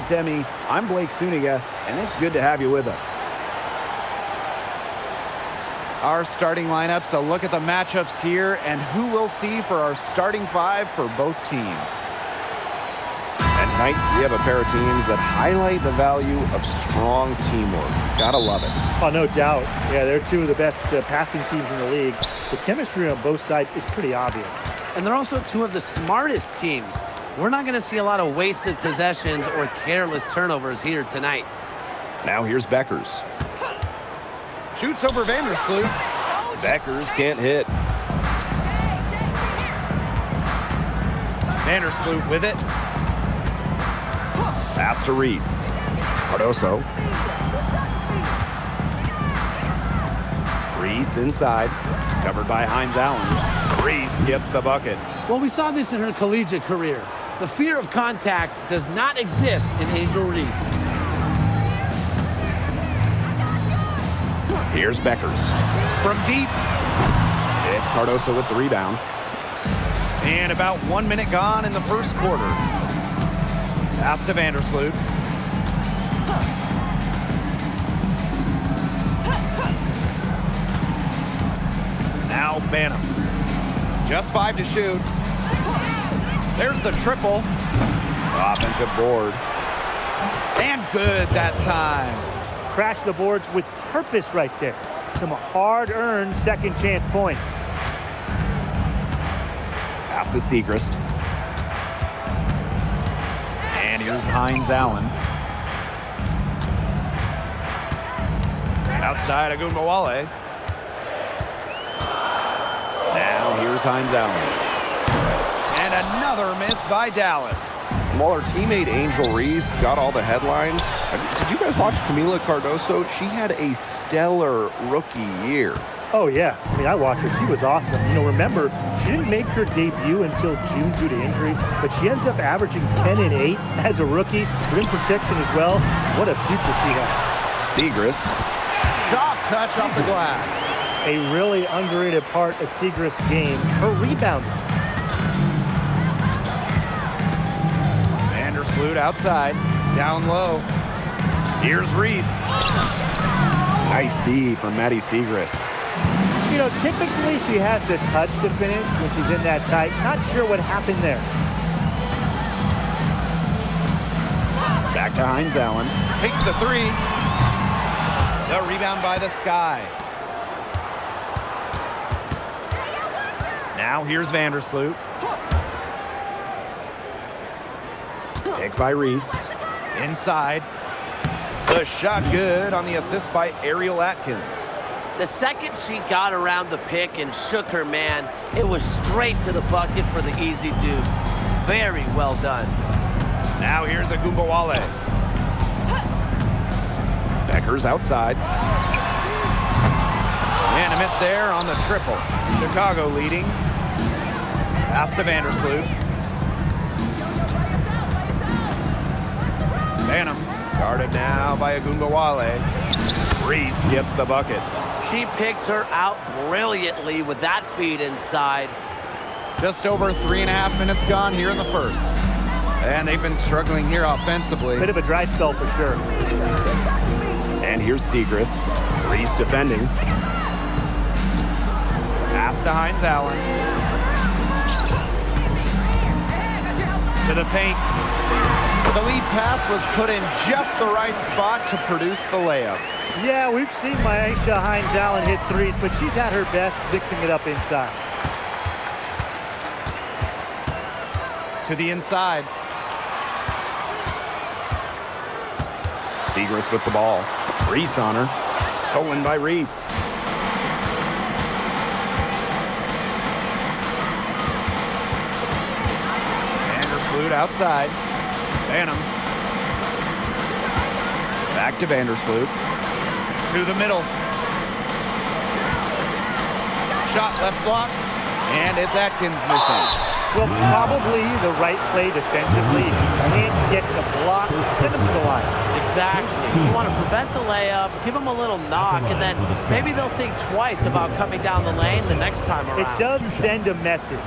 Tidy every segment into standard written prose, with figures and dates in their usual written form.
Temi, I'm Blake Suniga, and it's good to have you with us. Our starting lineups, a look at the matchups here, and who we'll see for our starting five for both teams. And tonight, we have a pair of teams that highlight the value of strong teamwork. Gotta love it. Oh, no doubt. Yeah, they're two of the best passing teams in the league. The chemistry on both sides is pretty obvious. And they're also two of the smartest teams. We're not going to see a lot of wasted possessions or careless turnovers here tonight. Now here's Beckers. Shoots over Vandersloot. Beckers can't hit. Vandersloot with it. Pass to Reese. Cardoso. Reese inside. Covered by Hines Allen. Reese gets the bucket. Well, we saw this in her collegiate career. The fear of contact does not exist in Angel Reese. Here's Beckers. From deep. It's Cardoso with the rebound. And about 1 minute gone in the first quarter. Pass to Vandersloot. Now Banham. Just 5 to shoot. There's the triple. Offensive board. And good that time. Crash the boards with purpose right there. Some hard-earned second chance points. Pass to Segrist. And here's Hines Allen. Outside Agunbowale. Now here's Hines Allen. And another miss by Dallas. While her teammate Angel Reese got all the headlines, did you guys watch Camila Cardoso? She had a stellar rookie year. Oh, yeah. I mean, I watched her. She was awesome. You know, remember, she didn't make her debut until June due to injury, but she ends up averaging 10 and 8 as a rookie. Rim protection as well. What a future she has. Segrist. Soft touch off the glass. A really underrated part of Segrist's game, her rebounding. Vandersloot outside, down low. Here's Reese. Nice D from Maddie Segrist. You know, typically she has the touch to finish when she's in that tight. Not sure what happened there. Back to Hines Allen. Takes the three. The rebound by the Sky. Now here's Vandersloot. Picked by Reese. Inside. The shot good on the assist by Ariel Atkins. The second she got around the pick and shook her man, it was straight to the bucket for the easy deuce. Very well done. Now here's Agunbowale. Beckers outside. And a miss there on the triple. Chicago leading. Pass to Vandersloot. Banham guarded now by Agunbowale. Reese gets the bucket. She picked her out brilliantly with that feed inside. Just over 3.5 minutes gone here in the first. And they've been struggling here offensively. Bit of a dry spell for sure. And here's Segrist. Reese defending. Pass to Hines Allen. To the paint. The lead pass was put in just the right spot to produce the layup. Yeah, we've seen Myisha Hines Allen hit threes, but she's at her best mixing it up inside. To the inside. Segrist with the ball. Reese on her. Stolen by Reese. Vandersloot outside. Banham. Back to Vandersloot. To the middle. Shot left block. And it's Atkins missing. Well, probably the right play defensively. If you can't get the block, send him to the line. Exactly. You want to prevent the layup, give them a little knock, and then maybe they'll think twice about coming down the lane the next time around. It does send a message.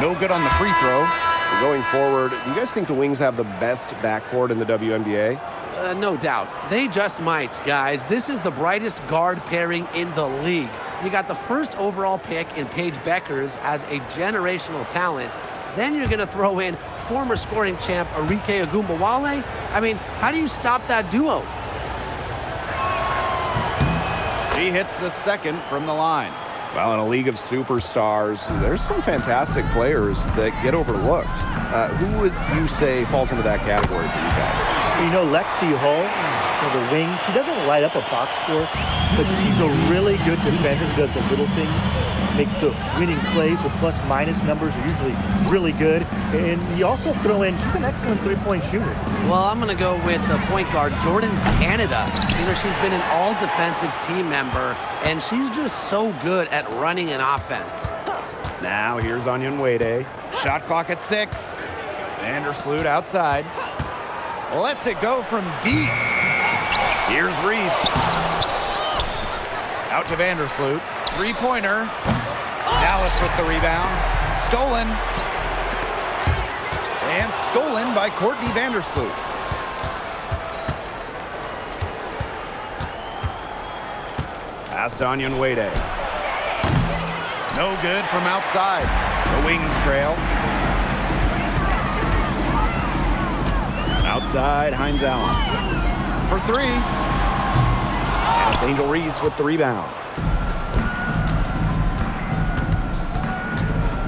No good on the free throw. Going forward, do you guys think the Wings have the best backcourt in the WNBA? No doubt. They just might, guys. This is the brightest guard pairing in the league. You got the first overall pick in Paige Beckers as a generational talent. Then you're going to throw in former scoring champ Arike Ogunbowale. I mean, how do you stop that duo? She hits the second from the line. Well, in a league of superstars, there's some fantastic players that get overlooked. Who would you say falls into that category for you guys? You know, Lexi Hull, for the wing, she doesn't light up a box score, but she's a really good defender who does the little things, makes the winning plays. Her plus-minus numbers are usually really good. And you also throw in, she's an excellent three-point shooter. Well, I'm going to go with the point guard, Jordan Canada. You know, she's been an all-defensive team member, and she's just so good at running an offense. Now here's Onion Wade. Shot clock at 6. Vandersloot outside. Lets it go from deep. Here's Reese. Out to Vandersloot. Three-pointer. Dallas with the rebound. Stolen. And stolen by Courtney Vandersloot. Pass to Onion Wade. No good from outside. The Wings trail. Outside, Hines Allen for 3. And it's Angel Reese with the rebound.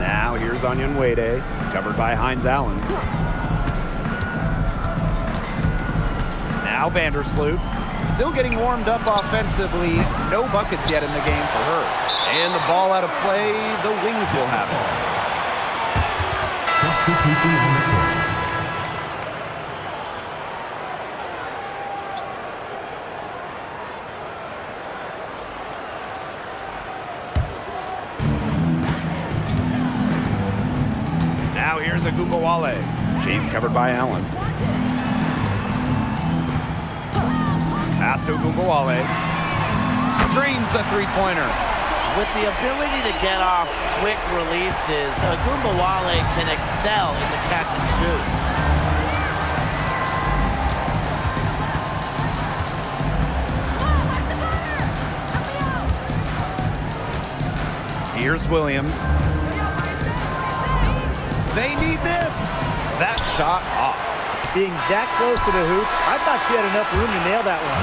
Now here's Onion Wade, covered by Hines Allen. Now Vandersloot, still getting warmed up offensively. No buckets yet in the game for her. And the ball out of play, the Wings will have it. Substitution on the court. Now here's Ogunbowale. She's covered by Allen. Pass to Ogunbowale. Drains the three-pointer. With the ability to get off quick releases, Ogunbowale can excel in the catch and shoot. Here's Williams. They need this. That shot off. Being that close to the hoop, I thought she had enough room to nail that one.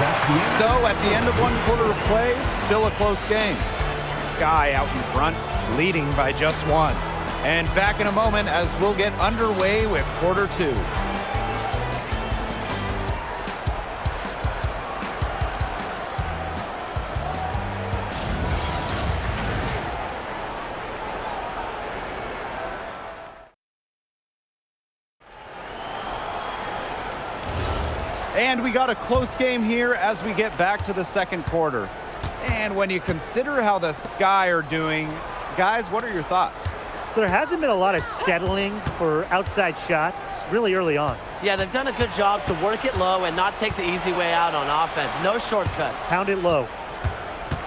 So at the end of one quarter of play, still a close game. Sky out in front, leading by just 1. And back in a moment as we'll get underway with quarter 2. And we got a close game here as we get back to the second quarter. And when you consider how the Sky are doing, guys, what are your thoughts? There hasn't been a lot of settling for outside shots really early on. Yeah, they've done a good job to work it low and not take the easy way out on offense. No shortcuts. Pound it low.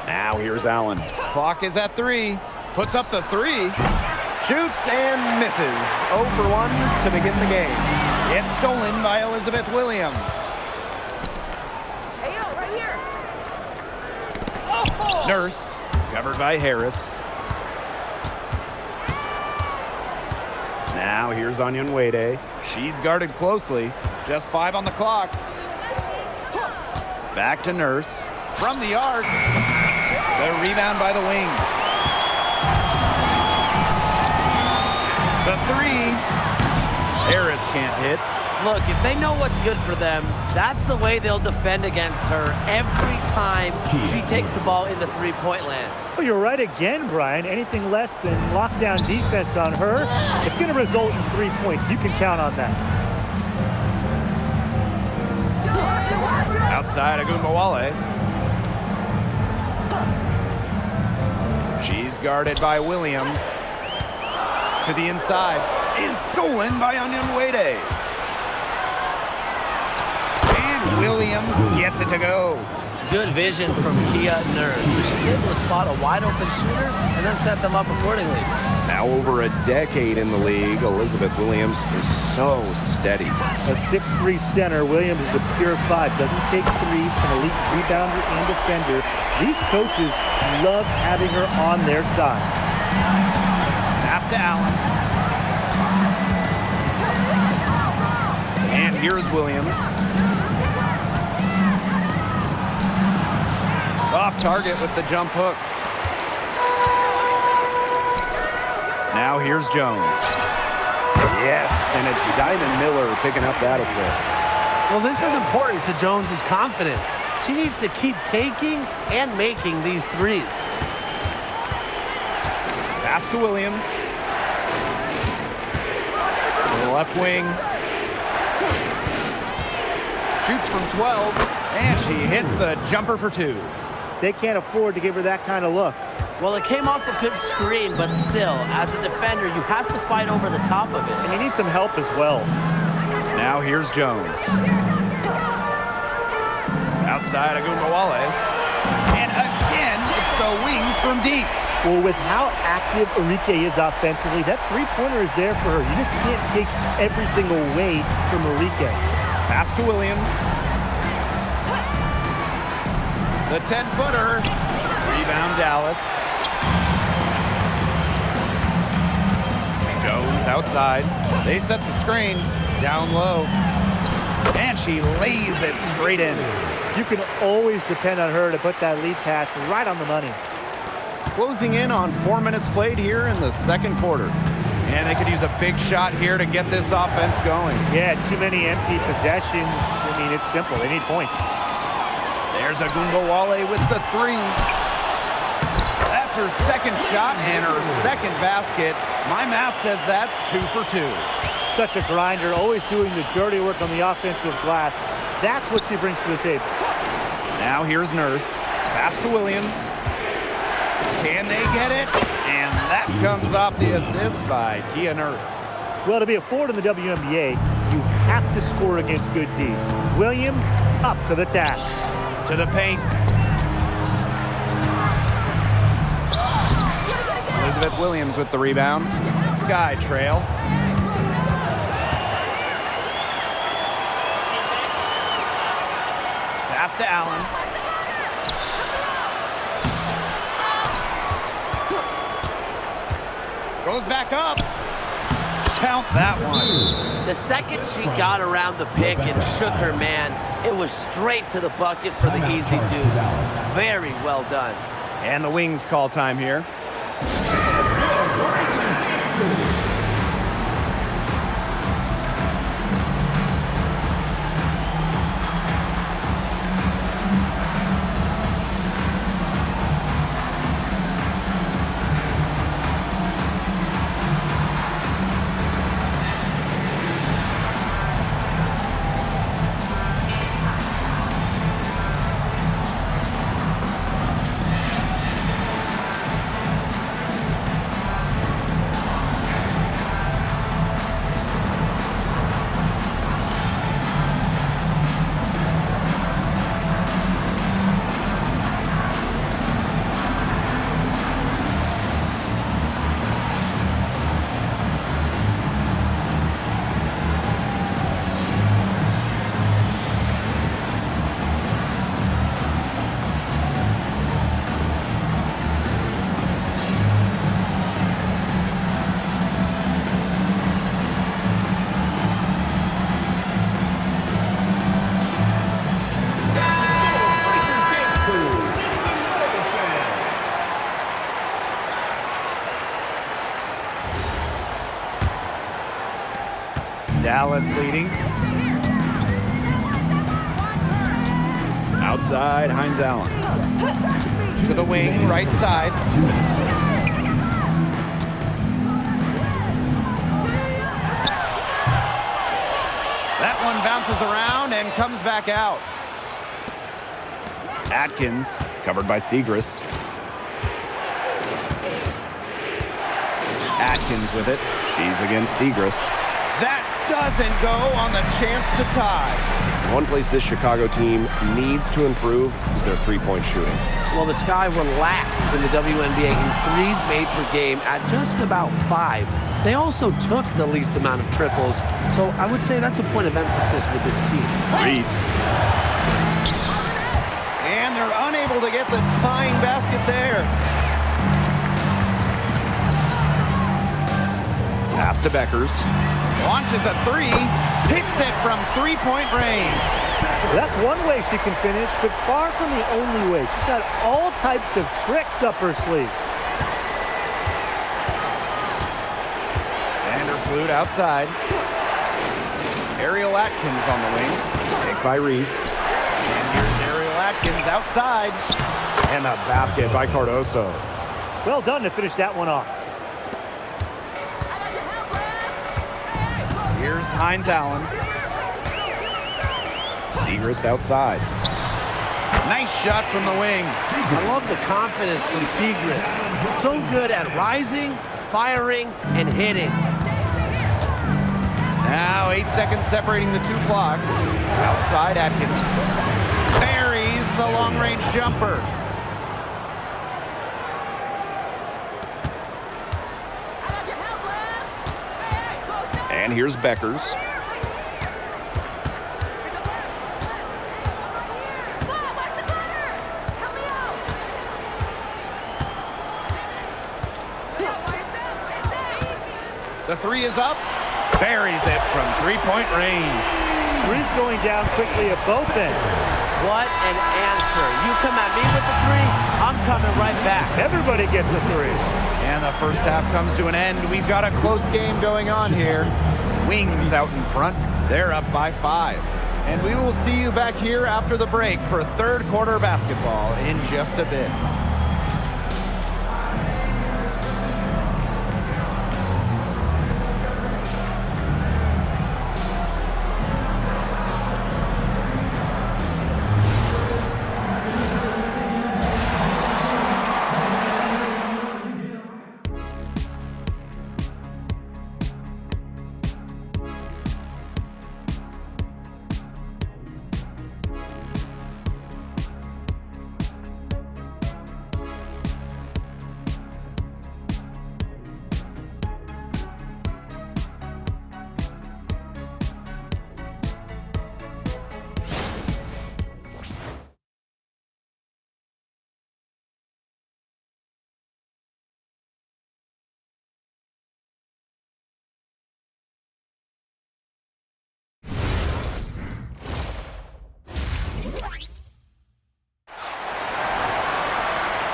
Now here's Allen. Clock is at 3. Puts up the 3. Shoots and misses. 0 for 1 to begin the game. It's stolen by Elizabeth Williams. Nurse, covered by Harris. Now here's Onion Wade. She's guarded closely. Just 5 on the clock. Back to Nurse. From the arc. The rebound by the wing. The 3. Harris can't hit. Look, if they know what's good for them, that's the way they'll defend against her every time she takes the ball into three-point land. Well, you're right again, Brian. Anything less than lockdown defense on her, it's going to result in 3 points. You can count on that. Outside Ogunbowale. She's guarded by Williams. To the inside. And stolen by Onion Wade. Williams gets it to go. Good vision from Kia Nurse. She's able to spot a wide-open shooter and then set them up accordingly. Now over a decade in the league, Elizabeth Williams is so steady. A 6'3 center, Williams is a pure 5. Doesn't take threes, an elite rebounder and defender. These coaches love having her on their side. Pass to Allen. And here's Williams. Off target with the jump hook. Now here's Jones. Yes, and it's Diamond Miller picking up that assist. Well, this is important to Jones's confidence. She needs to keep taking and making these threes. Pass to Williams. To the left wing. Shoots from 12, and she hits the jumper for 2. They can't afford to give her that kind of look. Well, it came off a good screen, but still, as a defender, you have to fight over the top of it. And you need some help as well. Now here's Jones. Outside Agumbawale. And again, it's the wings from deep. Well, with how active Enrique is offensively, that three-pointer is there for her. You just can't take everything away from Enrique. Pass to Williams. The 10-footer. Rebound Dallas. Jones outside. They set the screen down low. And she lays it straight in. You can always depend on her to put that lead pass right on the money. Closing in on 4 minutes played here in the second quarter. And they could use a big shot here to get this offense going. Yeah, too many empty possessions. I mean, it's simple. They need points. There's Agumbawale with the 3. That's her second shot and her second basket. My math says that's 2 for 2. Such a grinder, always doing the dirty work on the offensive glass. That's what she brings to the table. Now here's Nurse. Pass to Williams. Can they get it? And that comes off the assist by Kia Nurse. Well, to be a forward in the WNBA, you have to score against good D. Williams up to the task. To the paint. Elizabeth Williams with the rebound. Sky trail. Pass to Allen. Goes back up. Count that one. The second she got around the pick and shook her man, it was straight to the bucket for the easy deuce. Very well done. And the Wings call time here. Dallas leading. Outside, Hines Allen. To the wing, right side. That one bounces around and comes back out. Atkins, covered by Segrist. Atkins with it. She's against Segrist. That Doesn't go on the chance to tie. One place this Chicago team needs to improve is their three-point shooting. Well, the Sky were last in the WNBA in threes made per game at just about 5. They also took the least amount of triples, so I would say that's a point of emphasis with this team. Reese. And they're unable to get the tying basket there. Pass to Beckers. Launches a 3, hits it from three-point range. That's one way she can finish, but far from the only way. She's got all types of tricks up her sleeve. Vandersloot outside. Ariel Atkins on the wing. Picked by Reese. And here's Ariel Atkins outside. And a basket by Cardoso. Well done to finish that one off. Here's Hines Allen. Segrist outside. Nice shot from the wing. I love the confidence from Segrist. So good at rising, firing, and hitting. Now 8 seconds separating the two clocks. Outside Atkins. Buries the long-range jumper. And here's Beckers. The 3 is up. Buries it from three-point range. Three's going down quickly at both ends. What an answer. You come at me with the 3, I'm coming right back. Everybody gets a 3. And the first half comes to an end. We've got a close game going on here. Wings out in front. They're up by 5. And we will see you back here after the break for third quarter basketball in just a bit.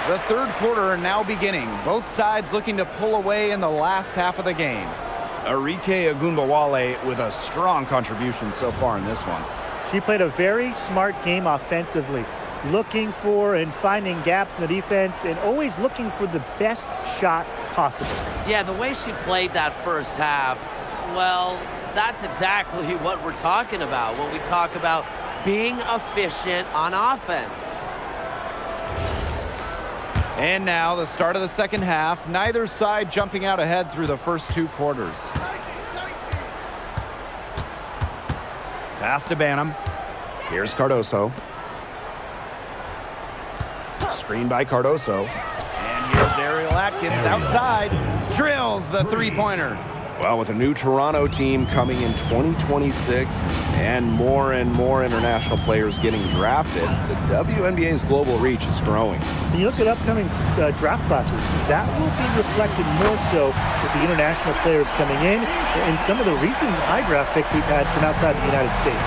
The third quarter now beginning. Both sides looking to pull away in the last half of the game. Arike Ogunbowale with a strong contribution so far in this one. She played a very smart game offensively, looking for and finding gaps in the defense and always looking for the best shot possible. Yeah, the way she played that first half, well, that's exactly what we're talking about when we talk about being efficient on offense. And now the start of the second half. Neither side jumping out ahead through the first 2 quarters. Pass to Banham. Here's Cardoso. Screen by Cardoso. And here's Ariel Atkins outside. Drills the three-pointer. Well, with a new Toronto team coming in 2026 and more international players getting drafted, the WNBA's global reach is growing. When you look at upcoming draft classes, that will be reflected more so with the international players coming in and some of the recent high draft picks we've had from outside the United States.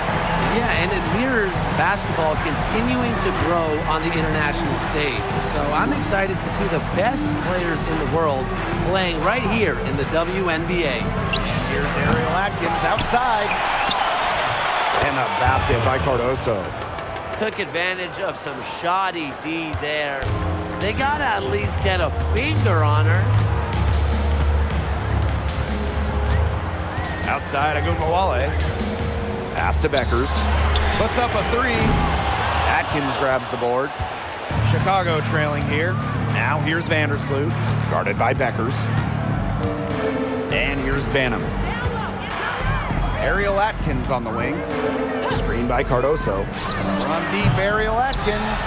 Yeah, and it mirrors basketball continuing to grow on the international stage. So I'm excited to see the best players in the world playing right here in the WNBA. And here's Ariel Atkins outside. And a basket by Cardoso. Took advantage of some shoddy D there. They got to at least get a finger on her. Outside Ogunbowale. Pass to Beckers. Puts up a 3. Atkins grabs the board. Chicago trailing here. Now here's Vandersloot. Guarded by Beckers. And here's Banham. Ariel Atkins on the wing. Screen by Cardoso. Run deep, Ariel Atkins.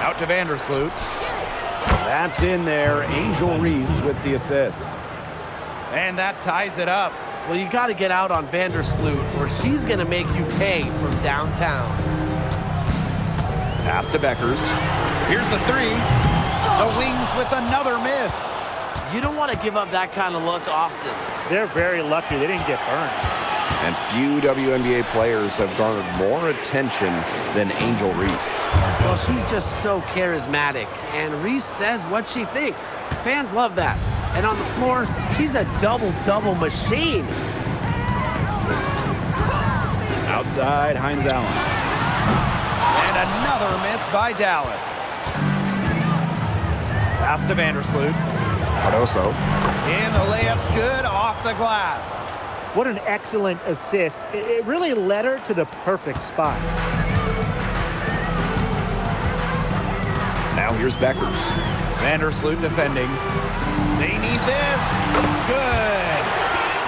Out to Vandersloot. That's in there. Angel Reese with the assist. And that ties it up. Well, you got to get out on Vandersloot, or she's going to make you pay from downtown. Pass to Beckers. Here's the three. The Wings with another miss. You don't want to give up that kind of look often. They're very lucky they didn't get burned. And few WNBA players have garnered more attention than Angel Reese. Well, she's just so charismatic, and Reese says what she thinks. Fans love that. And on the floor, she's a double-double machine. Outside, Hines Allen. And another miss by Dallas. Pass to Vandersloot. Cardoso. And the layup's good off the glass. What an excellent assist. It really led her to the perfect spot. Now here's Beckers. Vandersloot defending. They need this. Good.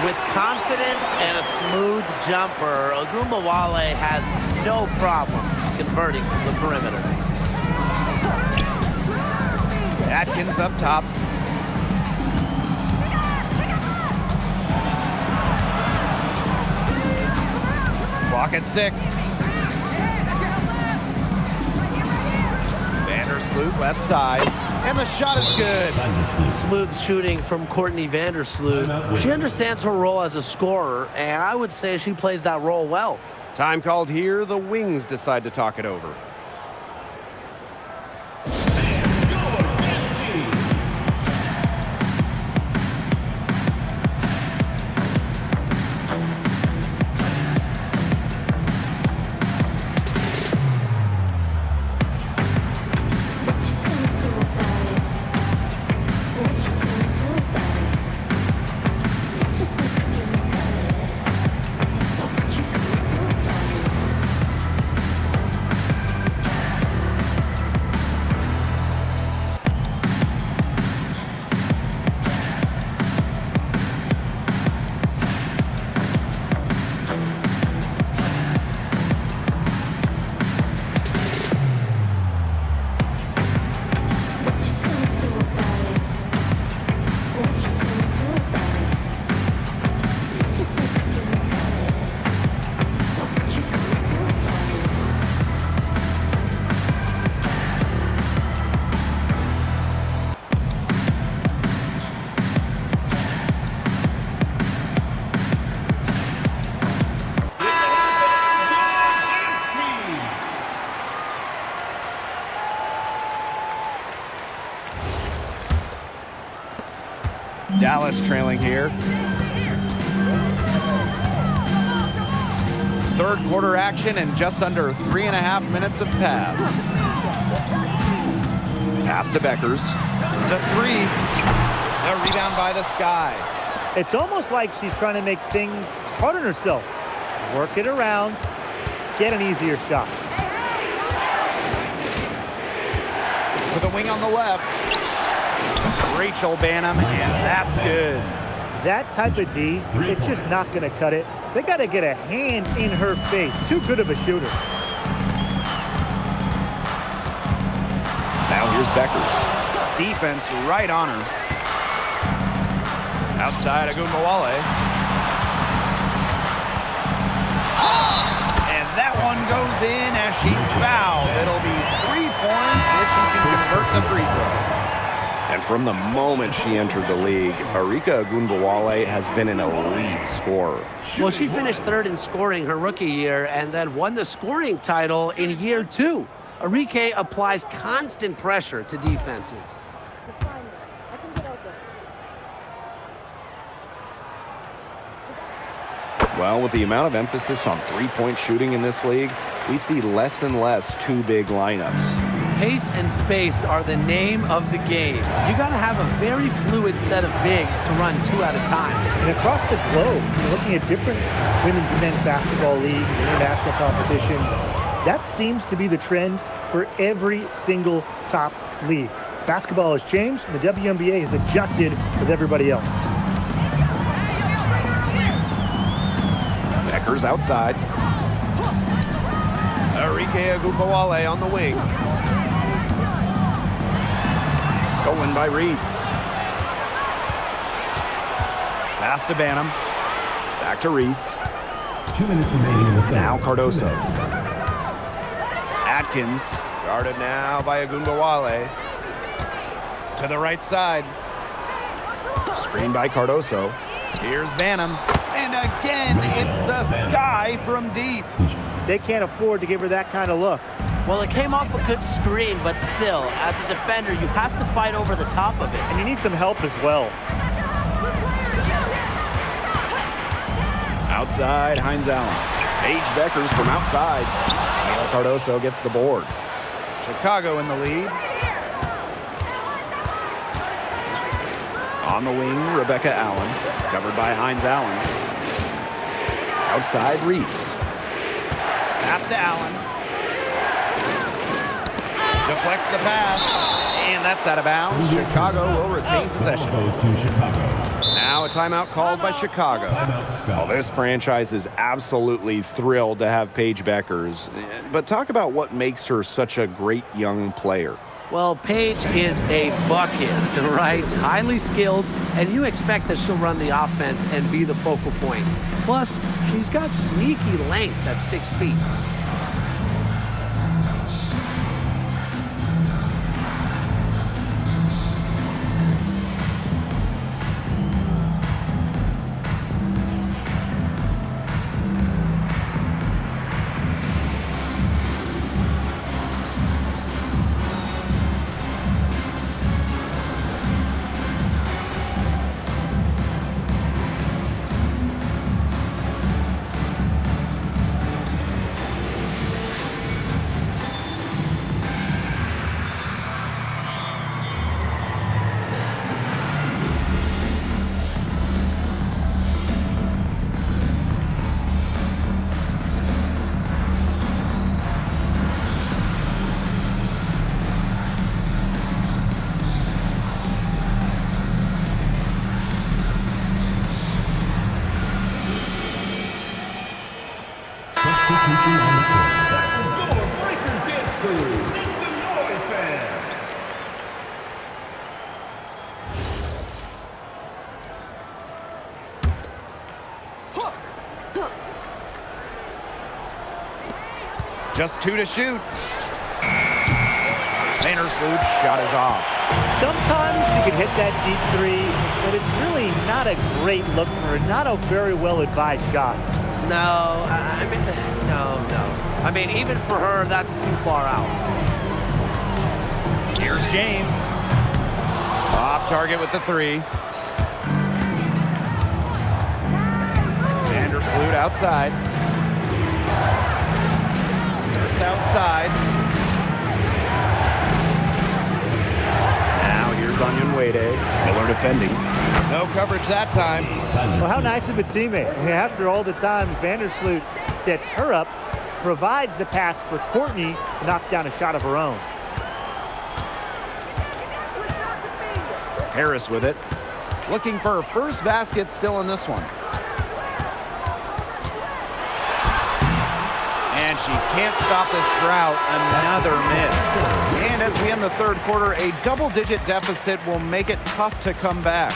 With confidence and a smooth jumper, Ogunbowale has no problem converting from the perimeter. Atkins up top. Clock at 6. Vandersloot left side. And the shot is good. Smooth shooting from Courtney Vandersloot. She understands her role as a scorer, and I would say she plays that role well. Time called here. The Wings decide to talk it over. Dallas trailing here. Third quarter action and just under 3.5 minutes have passed. Pass to Beckers. The three. The rebound by the Sky. It's almost like she's trying to make things hard on herself. Work it around, get an easier shot. To the wing on the left. Rachel Banham, and that's good. That type of D, it's just not going to cut it. They got to get a hand in her face. Too good of a shooter. Now here's Beckers. Defense right on her. Outside Ogunbowale. And that one goes in as she's fouled. It'll be 3 points if she can convert the free throw. And from the moment she entered the league, Arika Ogunbowale has been an elite scorer. Well, she finished third in scoring her rookie year and then won the scoring title in year 2. Arike applies constant pressure to defenses. Well, with the amount of emphasis on three-point shooting in this league, we see less and less two-big lineups. Pace and space are the name of the game. You got to have a very fluid set of bigs to run 2 at a time. And across the globe, you're looking at different women's and men's basketball leagues, international competitions. That seems to be the trend for every single top league. Basketball has changed, and the WNBA has adjusted with everybody else. Beckers outside. Enrique Agupawale on the wing. Stolen by Reese. Pass to Banham. Back to Reese. 2 minutes remaining in the third. Now Cardoso. 2 minutes. Atkins. Guarded now by Agupawale. To the right side. Screen by Cardoso. Here's Banham. And again, it's the sky from deep. They can't afford to give her that kind of look. Well, it came off a good screen, but still, as a defender, you have to fight over the top of it. And you need some help as well. Outside, Hines Allen. Paige Beckers from outside. Camila Cardoso gets the board. Chicago in the lead. On the wing, Rebecca Allen. Covered by Hines Allen. Outside, Reese. Pass to Allen. Deflects the pass. And that's out of bounds. Chicago will retain possession. Goes to Chicago. Now a timeout called by Chicago. Timeout, Scott. Well, this franchise is absolutely thrilled to have Paige Beckers. But talk about what makes her such a great young player. Well, Paige is a bucket, right? Highly skilled, and you expect that she'll run the offense and be the focal point. Plus, she's got sneaky length at 6 feet. Substitution on the court. Breakers dance crew. Make some noise, fans. Just 2 to shoot. Vandersloot shot is off. Sometimes you can hit that deep three, but it's really not a great look for her. Not a very well-advised shot. No, I mean, no. I mean, even for her, that's too far out. Here's James. Off target with the 3. Vandersloot outside. Here's outside. Now here's Onion Wade. Miller defending. No coverage that time. Well, how nice of a teammate. After all the times Vandersloot sets her up, provides the pass for Courtney to knock down a shot of her own. Harris with it. Looking for her first basket still in this one. And she can't stop this drought. Another miss. And as we end the third quarter, a double-digit deficit will make it tough to come back.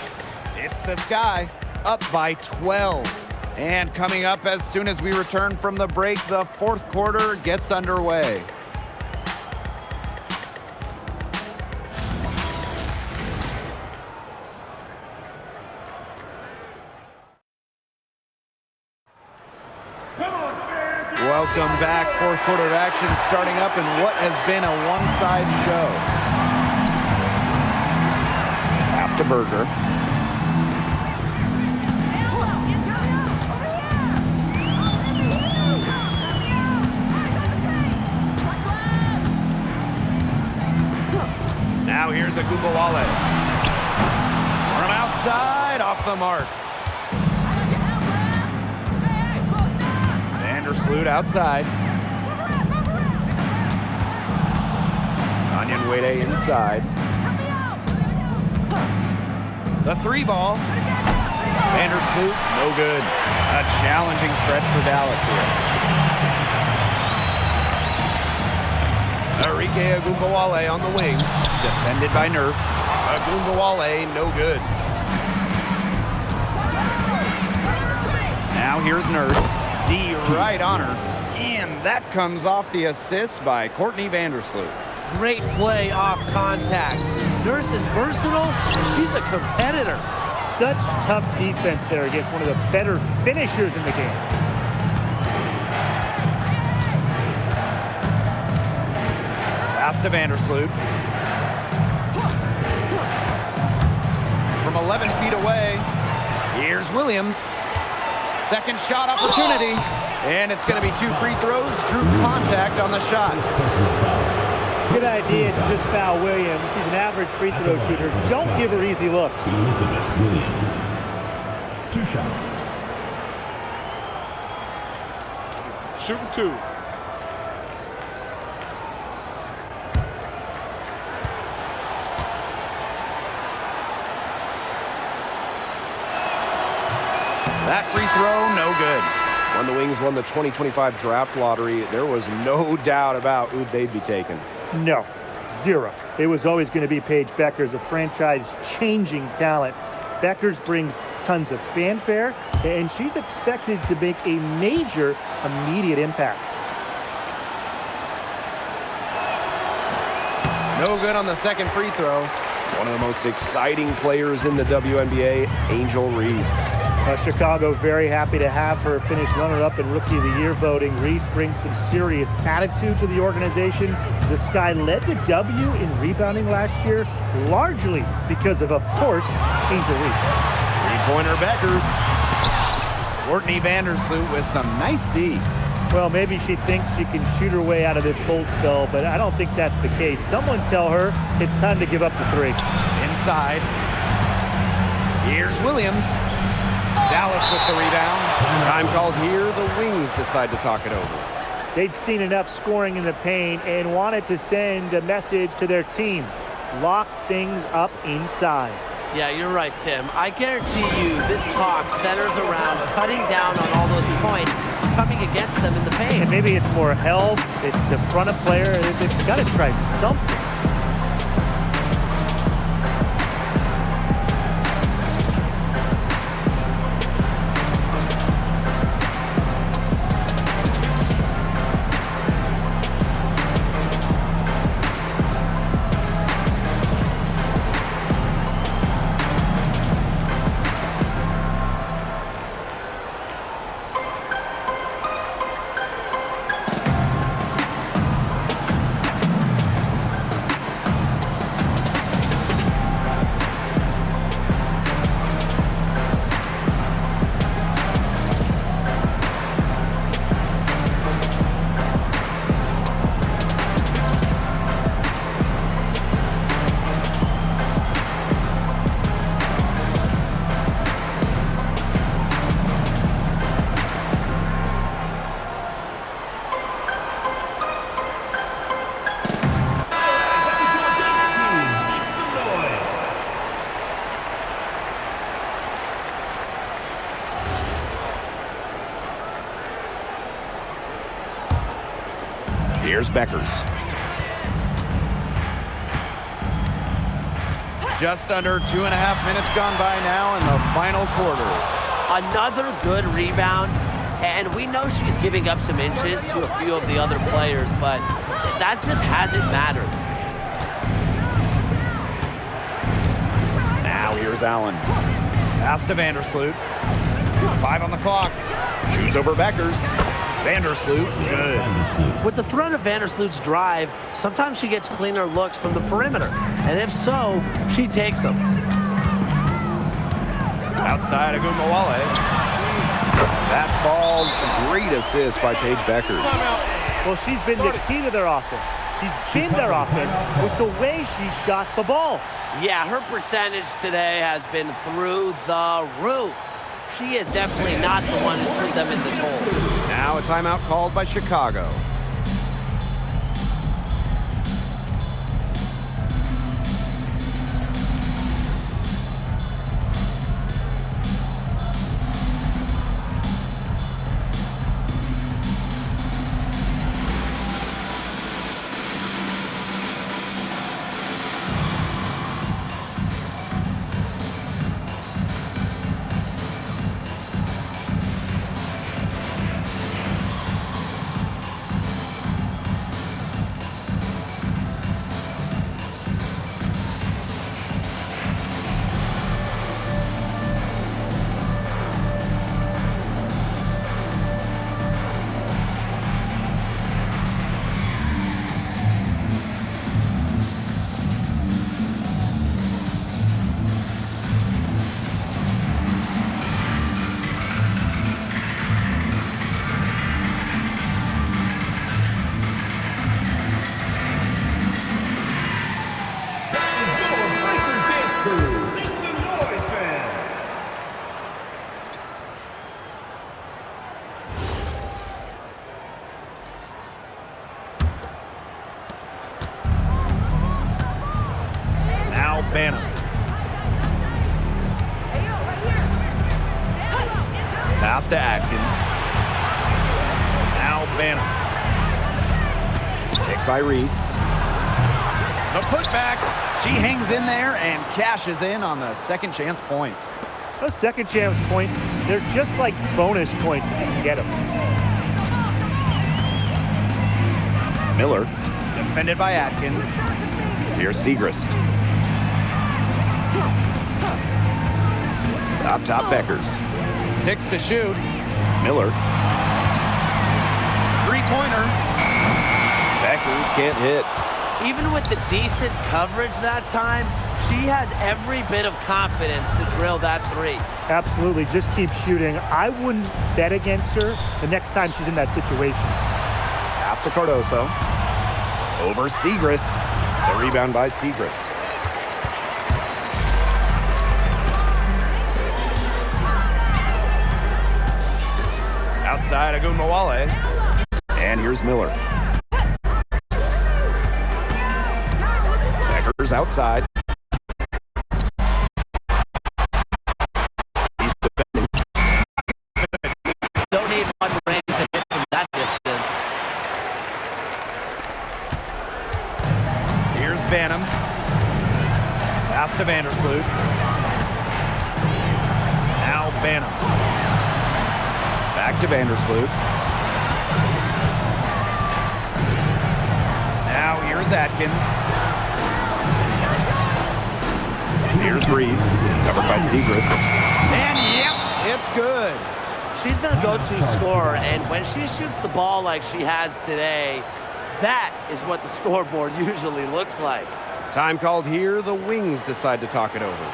It's the Sky, up by 12. And coming up as soon as we return from the break, the fourth quarter gets underway. Welcome back. Fourth quarter of action starting up in what has been a one-side show. Pass to Berger. Now here's Agupawale. From outside, off the mark. Vandersloot outside. Onion Wade inside. The 3 ball. Vandersloot, no good. A challenging stretch for Dallas here. Enrique Agumbawale on the wing. Defended by Nurse. Agumbawale, no good. Now here's Nurse. The right honors. And that comes off the assist by Courtney Vandersloot. Great play off contact. Nurse is versatile, and she's a competitor. Such tough defense there against one of the better finishers in the game. Pass to Vandersloot. From 11 feet away, here's Williams. Second shot opportunity, and it's going to be 2 free throws. Drew contact on the shot. Good idea to just foul Williams. She's an average free throw shooter. Don't give her easy looks. Elizabeth Williams. 2 shots. Shooting 2. That free throw, no good. When the Wings won the 2025 draft lottery, there was no doubt about who they'd be taking. No, 0. It was always going to be Paige Beckers, a franchise-changing talent. Beckers brings tons of fanfare, and she's expected to make a major immediate impact. No good on the second free throw. One of the most exciting players in the WNBA, Angel Reese. Chicago very happy to have her finish runner-up in Rookie of the Year voting. Reese brings some serious attitude to the organization. The Sky led the W in rebounding last year, largely because of course, Angel Reese. Three-pointer Beckers. Courtney Vandersloot with some nice D. Well, maybe she thinks she can shoot her way out of this cold spell, but I don't think that's the case. Someone tell her it's time to give up the 3. Inside. Here's Williams. Dallas with the rebound. Time called here. The Wings decide to talk it over. They'd seen enough scoring in the paint and wanted to send a message to their team. Lock things up inside. Yeah, you're right, Tim. I guarantee you this talk centers around cutting down on all those points coming against them in the paint. And maybe it's more help. It's the front of player. They've got to try something. Here's Beckers. Just under 2.5 minutes gone by now in the final quarter. Another good rebound, and we know she's giving up some inches to a few of the other players, but that just hasn't mattered. Now here's Allen. Pass to Vandersloot. 5 on the clock. Shoots over Beckers. Vandersloot, good. With the threat of Vandersloot's drive, sometimes she gets cleaner looks from the perimeter. And if so, she takes them. Outside Agumbawale. That falls. Great assist by Paige Beckers. Well, she's been the key to their offense. She's been their offense with the way she shot the ball. Yeah, her percentage today has been through the roof. She is definitely not the one who threw them in this hole. Now a timeout called by Chicago. Banham. Pass to Atkins. Now Banham. Picked by Reese. The putback. She hangs in there and cashes in on the second chance points. Those second chance points, they're just like bonus points if you can get them. Miller. Defended by Atkins. Here's Segrist. Top Beckers. 6 to shoot. Miller. Three-pointer. Beckers can't hit. Even with the decent coverage that time, she has every bit of confidence to drill that three. Absolutely, just keep shooting. I wouldn't bet against her the next time she's in that situation. Pass to Cardoso. Over Segrist. The rebound by Segrist. Outside Agunmawale. And here's Miller. Beckers outside. He's defending. Don't need much range to hit from that distance. Here's Banham. Pass to Vandersloot. Now Banham. Back to Vandersloot. Now here's Atkins. Here's Reese. Covered by Segrist. And yep, it's good. She's their go-to scorer, and when she shoots the ball like she has today, that is what the scoreboard usually looks like. Time called here. The Wings decide to talk it over.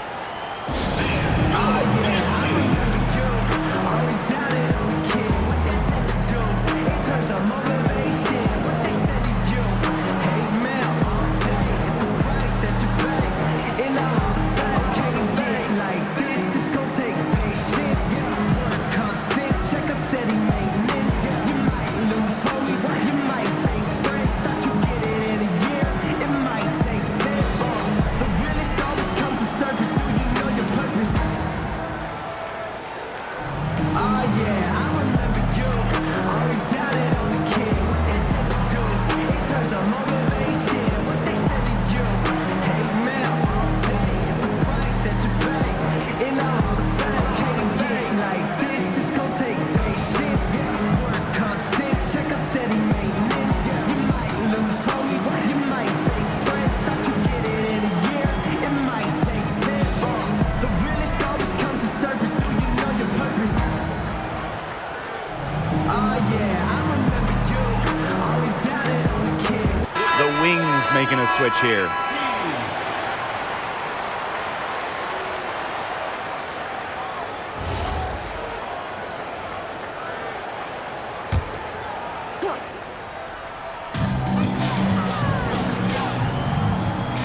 Making a switch here.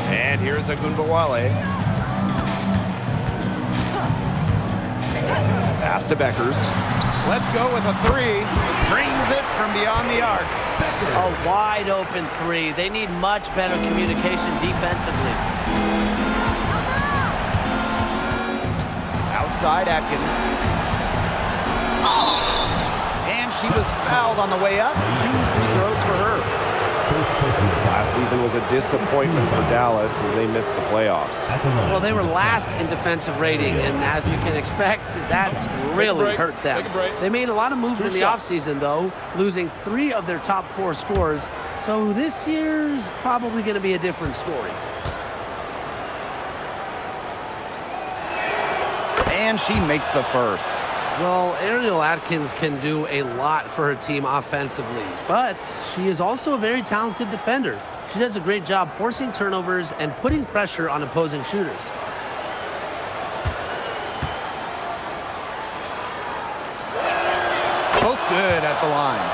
And here's Agunbawale. Pass to Beckers. Let's go with a three. Brings it from beyond the arc. A wide open three. They need much better communication defensively. Outside Atkins. And she was fouled on the way up. 2 free throws for her. Last season was a disappointment for Dallas as they missed the playoffs. Well, they were last in defensive rating, and as you can expect, that's really hurt them. They made a lot of moves in the offseason, though, losing 3 of their top 4 scorers. So this year's probably going to be a different story. And she makes the first. Well, Ariel Atkins can do a lot for her team offensively, but she is also a very talented defender. She does a great job forcing turnovers and putting pressure on opposing shooters. Both good at the line.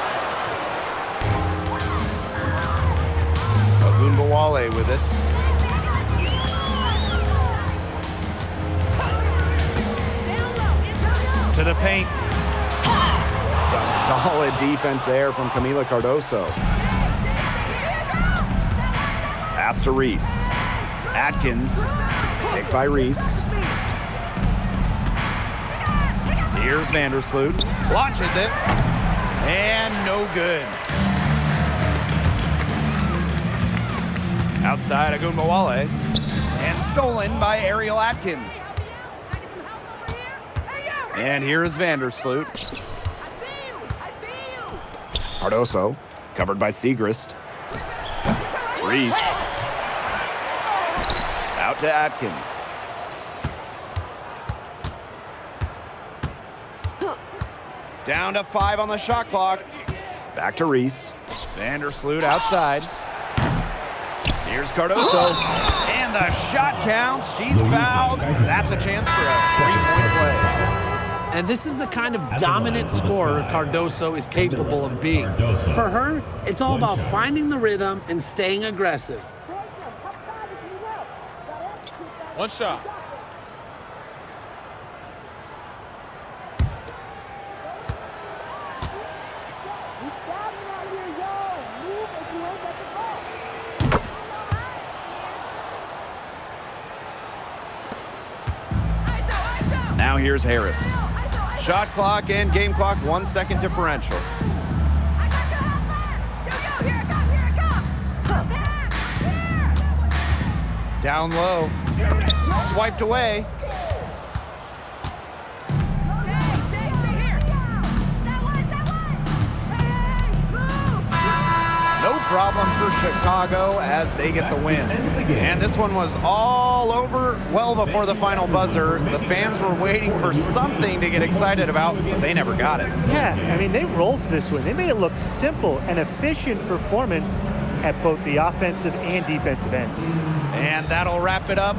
Agunbawale with it. To the paint. Some solid defense there from Camila Cardoso. Pass to Reese. Atkins. Picked by Reese. Here's Vandersloot. Launches it. And no good. Outside Agunmawale. And stolen by Ariel Atkins. And here's Vandersloot. Cardoso, covered by Segrist. Reese. Out to Atkins. Down to 5 on the shot clock. Back to Reese. Vandersloot outside. Here's Cardoso. And the shot counts. She's fouled. That's a chance for a 3-point play. And this is the kind of dominant scorer Cardoso is capable of being. For her, it's all about finding the rhythm and staying aggressive. One shot. Now here's Harris. Shot clock and game clock 1 second differential. Down low. Swiped away. No problem for Chicago as they get the win. And this one was all over well before the final buzzer. The fans were waiting for something to get excited about, but they never got it. Yeah, I mean, they rolled this one. They made it look simple and efficient performance at both the offensive and defensive ends. And that'll wrap it up